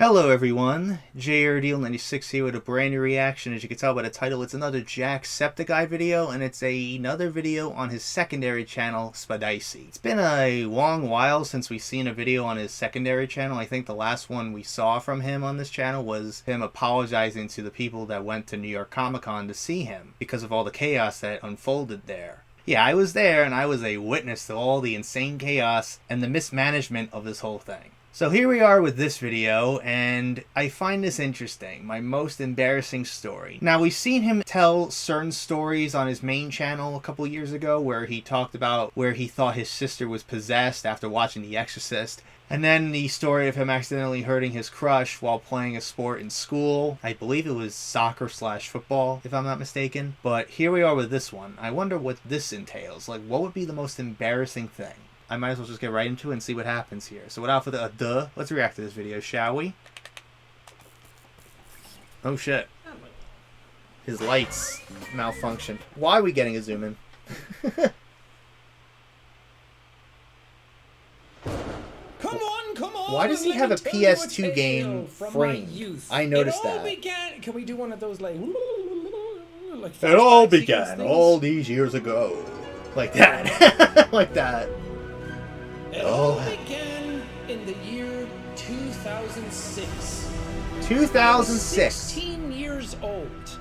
Hello everyone, JRDeal96 here with a brand new reaction. As you can tell by the title, it's another Jacksepticeye video, and it's another video on his secondary channel, Spadicey. It's been a long while since we've seen a video on his secondary channel. I think the last one we saw from him on this channel was him apologizing to the people that went to New York Comic Con to see him because of all the chaos that unfolded there. Yeah, I was there, and I was a witness to all the insane chaos and the mismanagement of this whole thing. So here we are with this video, and I find this interesting. My most embarrassing story. Now, we've seen him tell certain stories on his main channel a couple years ago where he talked about where he thought his sister was possessed after watching The Exorcist. And then the story of him accidentally hurting his crush while playing a sport in school. I believe it was soccer/football, if I'm not mistaken. But here we are with this one. I wonder what this entails. Like, what would be the most embarrassing thing? I might as well just get right into it and see what happens here. So without further ado, let's react to this video, shall we? Oh shit. His lights malfunctioned. Why are we getting a zoom in? Come on! Why does he have a PS2 game frame? I noticed that. Can we do one of those like it all began all these years ago. Like that. Like that. It all began in the year 2006. 2006. 16 years old.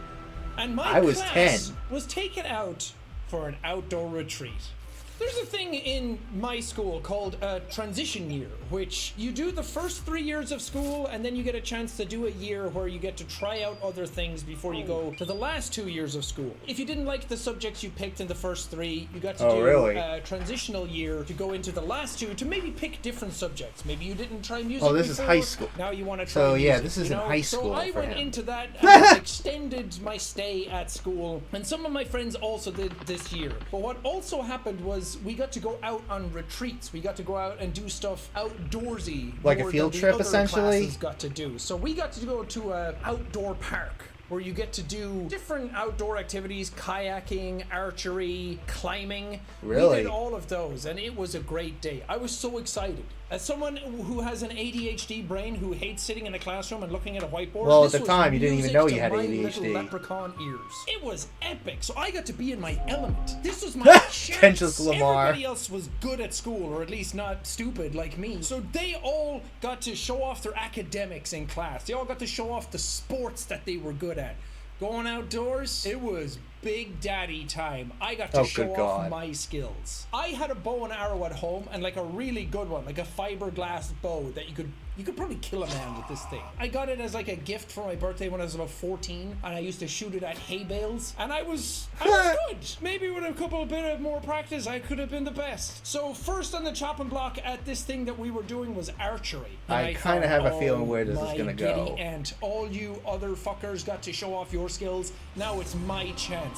And my I was class 10. Was taken out for an outdoor retreat. There's a thing in my school called a transition year, which you do the first 3 years of school, and then you get a chance to do a year where you get to try out other things before you go to the last 2 years of school. If you didn't like the subjects you picked in the first 3, you got to do a transitional year to go into the last 2 to maybe pick different subjects. Maybe you didn't try music before. This is high school. Now you want to try So music, yeah, this is in high school. So I for went him. into that and extended my stay at school, and some of my friends also did this year. But what also happened was we got to go out on retreats. We got to go out and do stuff outdoorsy, like a field trip, essentially. Got to do. So we got to go to an outdoor park where you get to do different outdoor activities: kayaking, archery, climbing. Really? We did all of those, and it was a great day. I was so excited. As someone who has an ADHD brain, who hates sitting in a classroom and looking at a whiteboard, well, at the time you didn't even know you had ADHD. Leprechaun ears. It was epic. So I got to be in my element. This was my chance. Lamar. Everybody else was good at school, or at least not stupid like me. So they all got to show off their academics in class. They all got to show off the sports that they were good at. Going outdoors, it was Big Daddy time. I got to show off my skills. I had a bow and arrow at home, and like a really good one, like a fiberglass bow that you could probably kill a man with this thing. I got it as like a gift for my birthday when I was about 14, and I used to shoot it at hay bales, and I was good. Maybe with a couple of bit of more practice, I could have been the best. So first on the chopping block at this thing that we were doing was archery. I kind of have a feeling where this is gonna go. And all you other fuckers got to show off your skills. Now it's my chance.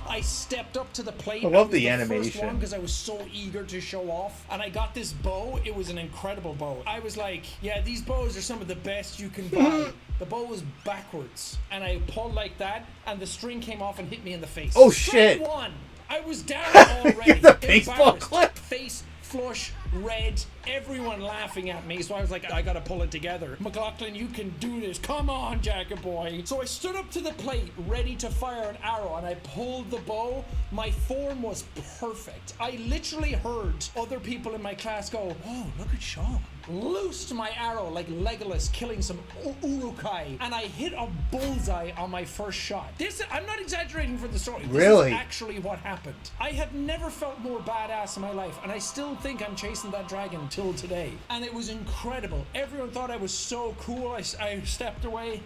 I stepped up to the plate. I love the animation because I was so eager to show off, and I got this bow. It was an incredible bow. I was like, yeah, these bows are some of the best you can buy. The bow was backwards, and I pulled like that, and the string came off and hit me in the face. Oh shit! One. I was down already. The baseball clip. Face flush, red, everyone laughing at me, so I was like, I gotta pull it together. McLaughlin, you can do this. Come on, Jacket Boy. So I stood up to the plate, ready to fire an arrow, and I pulled the bow. My form was perfect. I literally heard other people in my class go, "Oh, look at Sean." Loosed my arrow like Legolas killing some urukai, and I hit a bullseye on my first shot. I'm not exaggerating for the story. Really? This is actually what happened. I had never felt more badass in my life, and I still think I'm chasing that dragon till today. And it was incredible. Everyone thought I was so cool. I stepped away,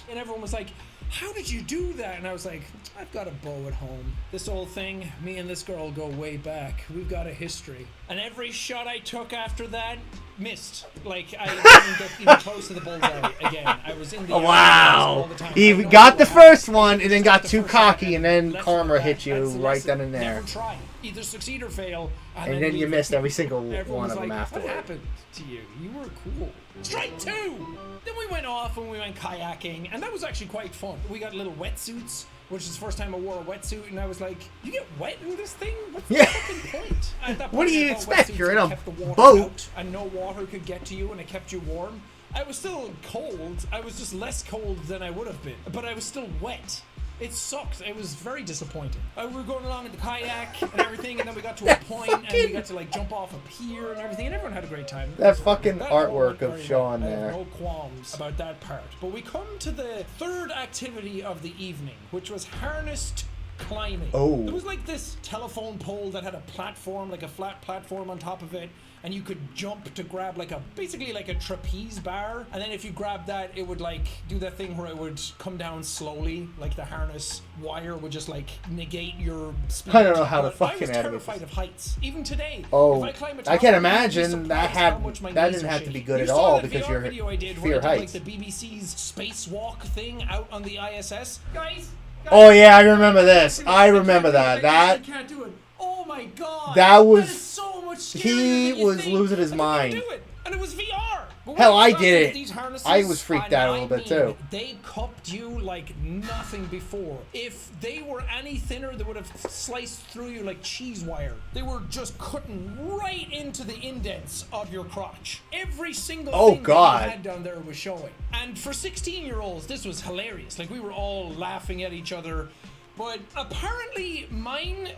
and everyone was like, "How did you do that?" And I was like, "I've got a bow at home. This old thing, me and this girl go way back. We've got a history." And every shot I took after that missed. Like, I didn't get even close to the bullseye again. I was in the all the time. He got the first one and then got too cocky, and then karma hit you right then and there. Never try. Either succeed or fail. And then you missed every single one of them afterwards. What happened to you? You were cool. Strike 2! Then we went off and we went kayaking, and that was actually quite fun. We got little wetsuits, which is the first time I wore a wetsuit, and I was like, "You get wet in this thing? What's the fucking point?" At that point, what do you expect? You're in a boat, boat, and no water could get to you, and it kept you warm. I was still cold. I was just less cold than I would have been, but I was still wet. It sucked. It was very disappointing. We were going along in the kayak and everything, and then we got to a point and we got to like jump off a pier and everything, and everyone had a great time. That fucking artwork of Sean well. there. I have no qualms about that part. But we come to the third activity of the evening, which was harnessed climbing. Oh. There was like this telephone pole that had a platform, like a flat platform on top of it, and you could jump to grab like basically like a trapeze bar, and then if you grab that, it would like do that thing where it would come down slowly, like the harness wire would just like negate your speed. I don't know how to But fucking I was terrified of heights. Even today. Oh, if I climb a I tower, can't you'd be imagine surprised that how much my that knees didn't are have to be shaking. good You at saw all that because VR you're video I did fear where I did, heights. like the BBC's spacewalk thing out on the ISS. Guys. Oh yeah, I remember this. I remember that. I can't do it. Oh my god. That was. That is so much scarier He than you was think. losing his I couldn't mind. do it. And it was VR. But Hell, when I you got did into it. these harnesses, I was freaked out a little bit too. They cupped you like nothing before. If they were any thinner, they would have sliced through you like cheese wire. They were just cutting right into the indents of your crotch. Every single thing that you had down there was showing. And for 16-year-olds, this was hilarious. Like we were all laughing at each other. But apparently mine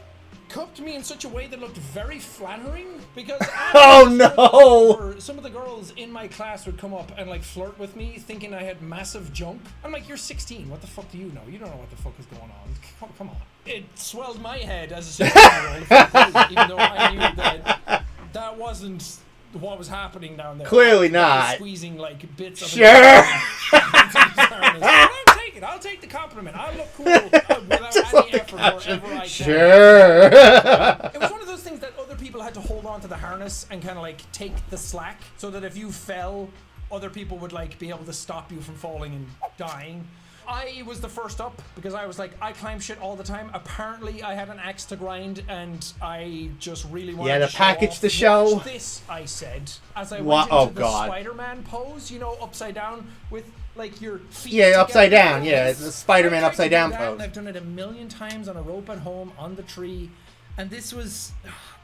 cupped me in such a way that looked very flattering because some of the girls in my class would come up and like flirt with me thinking I had massive junk. I'm like, you're 16, what the fuck do you know? You don't know what the fuck is going on. Come on. It swelled my head as a 16-year-old even though I knew that wasn't what was happening down there. Clearly not. Squeezing like bits of Sure. I'll take the compliment. I'll look cool without any effort wherever I can. Sure. It was one of those things that other people had to hold on to the harness and kind of like take the slack so that if you fell, other people would like be able to stop you from falling and dying. I was the first up because I was like, I climb shit all the time. Apparently, I had an axe to grind, and I just really wanted to package off. the show. Watch this, I said, as I went into the Spider-Man pose, you know, upside down with like your feet. Yeah, together. upside down. Yeah, it's the Spider-Man upside down pose. And I've done it a million times on a rope at home, on the tree, and this was,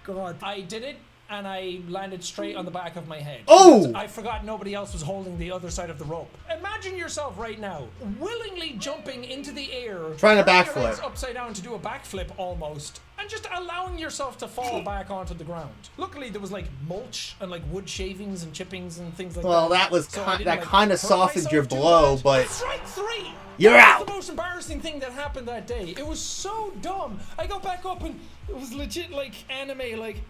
God, I did it. And I landed straight on the back of my head. Oh! I forgot nobody else was holding the other side of the rope. Imagine yourself right now, willingly jumping into the air, trying to backflip upside down to do a backflip almost, and just allowing yourself to fall back onto the ground. Luckily, there was like mulch and like wood shavings and chippings and things like that. Well, that was that kind of softened your blow, but strike three. You're out. That was the most embarrassing thing that happened that day. It was so dumb. I got back up and it was legit like anime, like.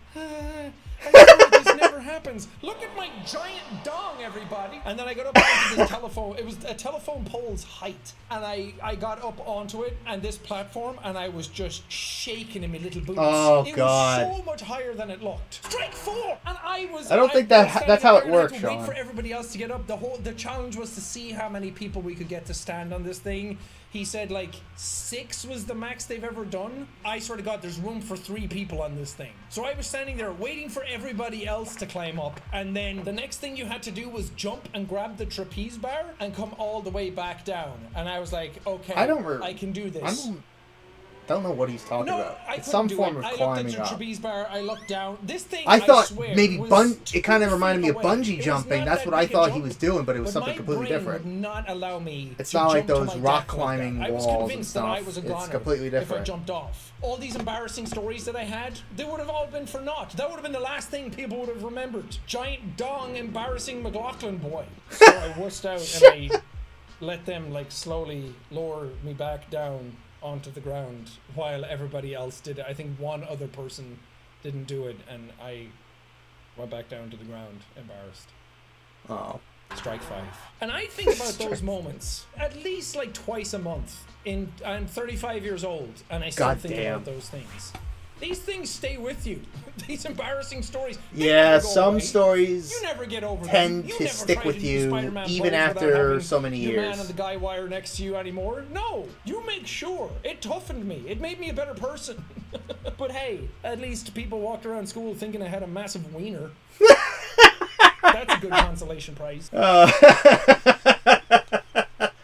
This never happens. Look at my giant dong, everybody. And then I got up onto this telephone. It was a telephone pole's height. And I got up onto it and this platform and I was just shaking in my little boots. Oh, it God. was so much higher than it looked. Strike four! And I was... I don't think that's how it works, Sean. Sean. Wait for everybody else to get up. The challenge was to see how many people we could get to stand on this thing. He said like 6 was the max they've ever done. I swear to God, there's room for 3 people on this thing. So I was standing there waiting for everybody else to climb up. And then the next thing you had to do was jump and grab the trapeze bar and come all the way back down. And I was like, okay, I can do this. I don't know what he's talking about. It's some form of climbing I looked at the up. trapeze bar, I looked down. This thing, I thought swear, maybe it kind of 2 reminded me of feet bungee away. jumping. That's what I thought he was doing, but it was something completely different. Would not allow me it's to not like jump to those my rock death climbing like that. walls I was and convinced that stuff. I was a goner It's completely different. if I jumped off. All these embarrassing stories that I had, they would have all been for naught. That would have been the last thing people would have remembered. Giant dong embarrassing McLaughlin boy. So I wussed out and I let them like slowly lower me back down onto the ground while everybody else did it. I think one other person didn't do it and I went back down to the ground embarrassed. Oh. Strike 5. And I think about those moments at least like twice a month. I'm 35 years old and I still think about those things. These things stay with you. These embarrassing stories. Yeah, some stories you never get over tend to stick with you even after so many years. Your man on the guy wire next to you anymore. No, you make sure. It toughened me. It made me a better person. But hey, at least people walked around school thinking I had a massive wiener. That's a good consolation prize.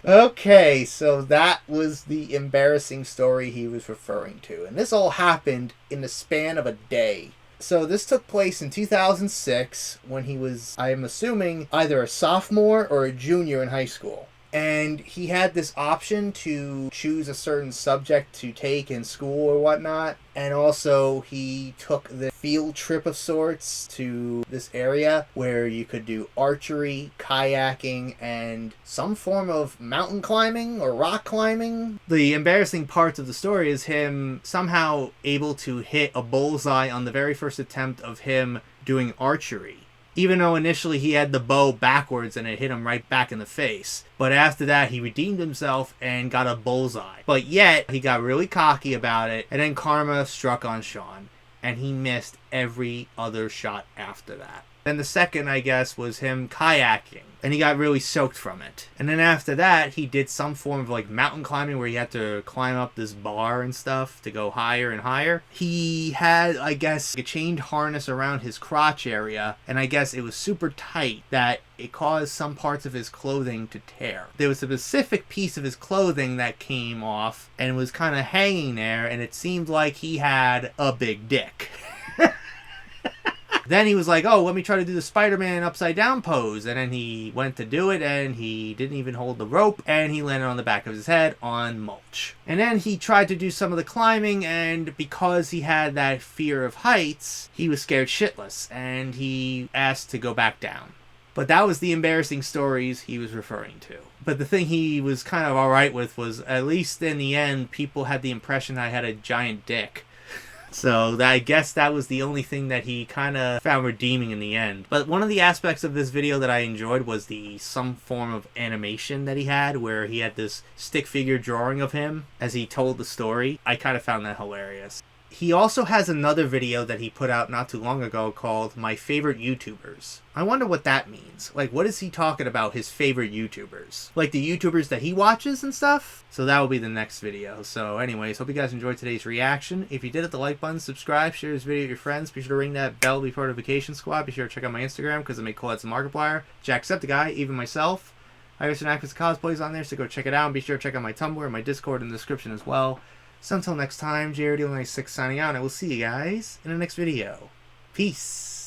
Okay, so that was the embarrassing story he was referring to. And this all happened in the span of a day. So this took place in 2006 when he was, I'm assuming, either a sophomore or a junior in high school. And he had this option to choose a certain subject to take in school or whatnot. And also he took the field trip of sorts to this area where you could do archery, kayaking, and some form of mountain climbing or rock climbing. The embarrassing part of the story is him somehow able to hit a bullseye on the very first attempt of him doing archery. Even though initially he had the bow backwards and it hit him right back in the face. But after that, he redeemed himself and got a bullseye. But yet, he got really cocky about it, and then karma struck on Sean, and he missed every other shot after that. Then the second, I guess, was him kayaking, and he got really soaked from it. And then after that, he did some form of like mountain climbing where he had to climb up this bar and stuff to go higher and higher. He had, I guess, a chained harness around his crotch area, and I guess it was super tight that it caused some parts of his clothing to tear. There was a specific piece of his clothing that came off and was kind of hanging there, and it seemed like he had a big dick. Then he was like, oh, let me try to do the Spider-Man upside down pose. And then he went to do it, and he didn't even hold the rope, and he landed on the back of his head on mulch. And then he tried to do some of the climbing, and because he had that fear of heights, he was scared shitless, and he asked to go back down. But that was the embarrassing stories he was referring to. But the thing he was kind of alright with was, at least in the end, people had the impression I had a giant dick. So I guess that was the only thing that he kind of found redeeming in the end. But one of the aspects of this video that I enjoyed was some form of animation that he had, where he had this stick figure drawing of him as he told the story. I kind of found that hilarious. He also has another video that he put out not too long ago called My Favorite YouTubers. I wonder what that means. Like, what is he talking about, his favorite YouTubers? Like the YouTubers that he watches and stuff? So that will be the next video. So anyways, hope you guys enjoyed today's reaction. If you did, hit the like button, subscribe, share this video with your friends. Be sure to ring that bell to be part of Vacation Squad. Be sure to check out my Instagram because I make collabs and Markiplier, Jacksepticeye, even myself. I have some actors cosplays on there, so go check it out. And be sure to check out my Tumblr and my Discord in the description as well. So until next time, JRD96 signing out, and I will see you guys in the next video. Peace.